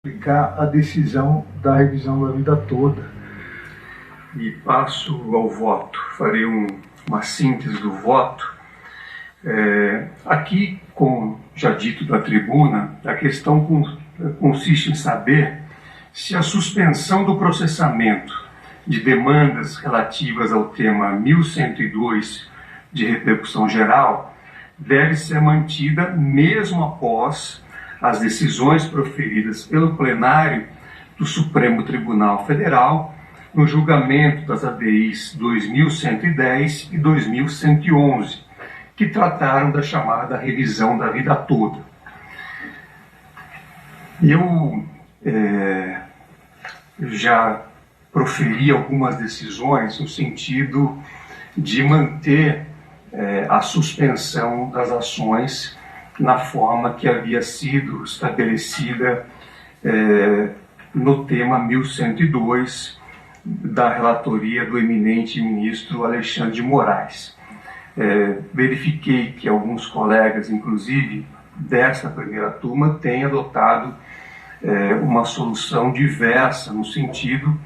Aplicar a decisão da revisão da vida toda. E passo ao voto. Farei uma síntese do voto. Aqui, como já dito da tribuna, a questão consiste em saber se a suspensão do processamento de demandas relativas ao tema 1102 de repercussão geral deve ser mantida mesmo após as decisões proferidas pelo plenário do Supremo Tribunal Federal no julgamento das ADIs 2110 e 2111, que trataram da chamada revisão da vida toda. Eu já proferi algumas decisões no sentido de manter a suspensão das ações na forma que havia sido estabelecida no tema 1102 da relatoria do eminente ministro Alexandre de Moraes. Verifiquei que alguns colegas, inclusive desta primeira turma, têm adotado uma solução diversa no sentido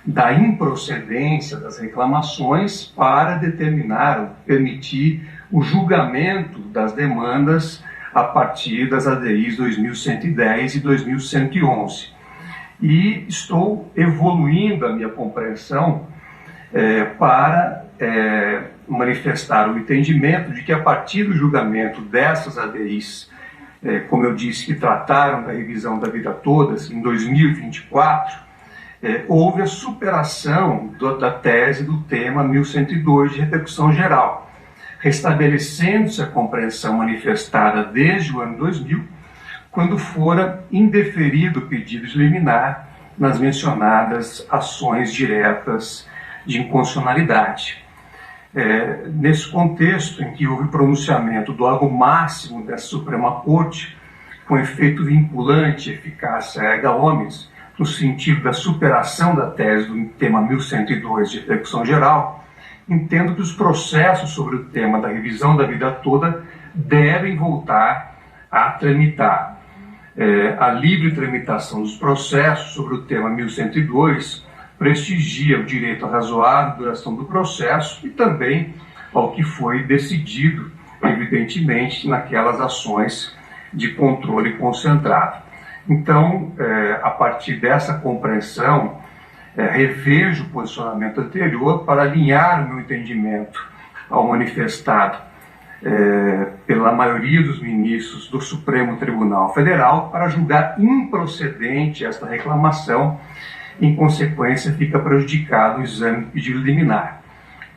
da improcedência das reclamações para determinar ou permitir o julgamento das demandas a partir das ADIs 2110 e 2111. E estou evoluindo a minha compreensão para manifestar o entendimento de que a partir do julgamento dessas ADIs, como eu disse, que trataram da revisão da vida toda, em 2024, houve a superação da tese do tema 1102 de repercussão geral, restabelecendo-se a compreensão manifestada desde o ano 2000, quando fora indeferido o pedido de liminar nas mencionadas ações diretas de inconstitucionalidade. Nesse contexto em que houve pronunciamento do órgão máximo da Suprema Corte, com efeito vinculante e eficácia erga omnes, no sentido da superação da tese do tema 1102 de repercussão geral, entendo que os processos sobre o tema da revisão da vida toda devem voltar a tramitar. A livre tramitação dos processos sobre o tema 1102 prestigia o direito à razoável duração do processo e também ao que foi decidido, evidentemente, naquelas ações de controle concentrado. Então, a partir dessa compreensão, revejo o posicionamento anterior para alinhar o meu entendimento ao manifestado pela maioria dos ministros do Supremo Tribunal Federal para julgar improcedente esta reclamação. Em consequência, fica prejudicado o exame do pedido liminar.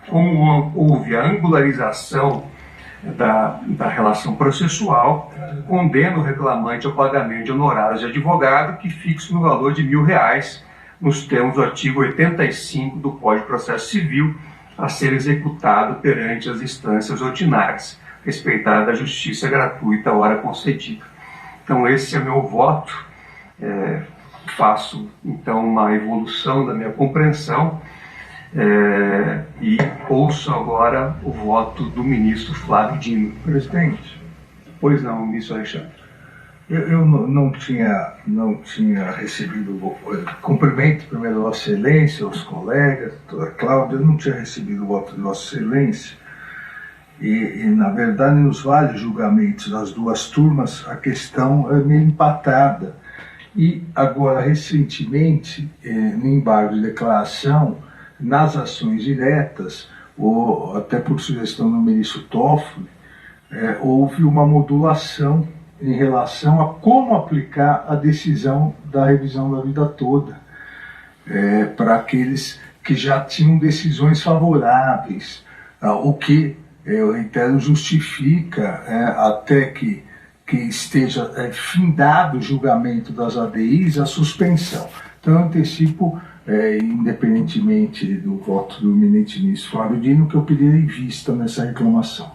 Como houve a angularização da relação processual, condena o reclamante ao pagamento de honorários de advogado que fixo no valor de R$1.000, nos termos do artigo 85 do Código de Processo Civil, a ser executado perante as instâncias ordinárias, respeitada a justiça gratuita à hora concedida. Então esse é meu voto. Faço então uma evolução da minha compreensão e ouço agora o voto do ministro Flávio Dino. Presidente, Pois não, ministro Alexandre. eu não tinha recebido, cumprimento primeiro Vossa Excelência, os colegas, doutora Cláudia, eu não tinha recebido o voto de Vossa Excelência e na verdade, nos vários julgamentos das duas turmas, a questão é meio empatada. E agora, recentemente, no embargo de declaração, nas ações diretas, ou até por sugestão do ministro Toffoli, houve uma modulação em relação a como aplicar a decisão da revisão da vida toda para aqueles que já tinham decisões favoráveis, o que, eu reitero, justifica até que esteja findado o julgamento das ADIs, a suspensão. Então eu antecipo, independentemente do voto do eminente ministro Flávio Dino, que eu pedirei vista nessa reclamação.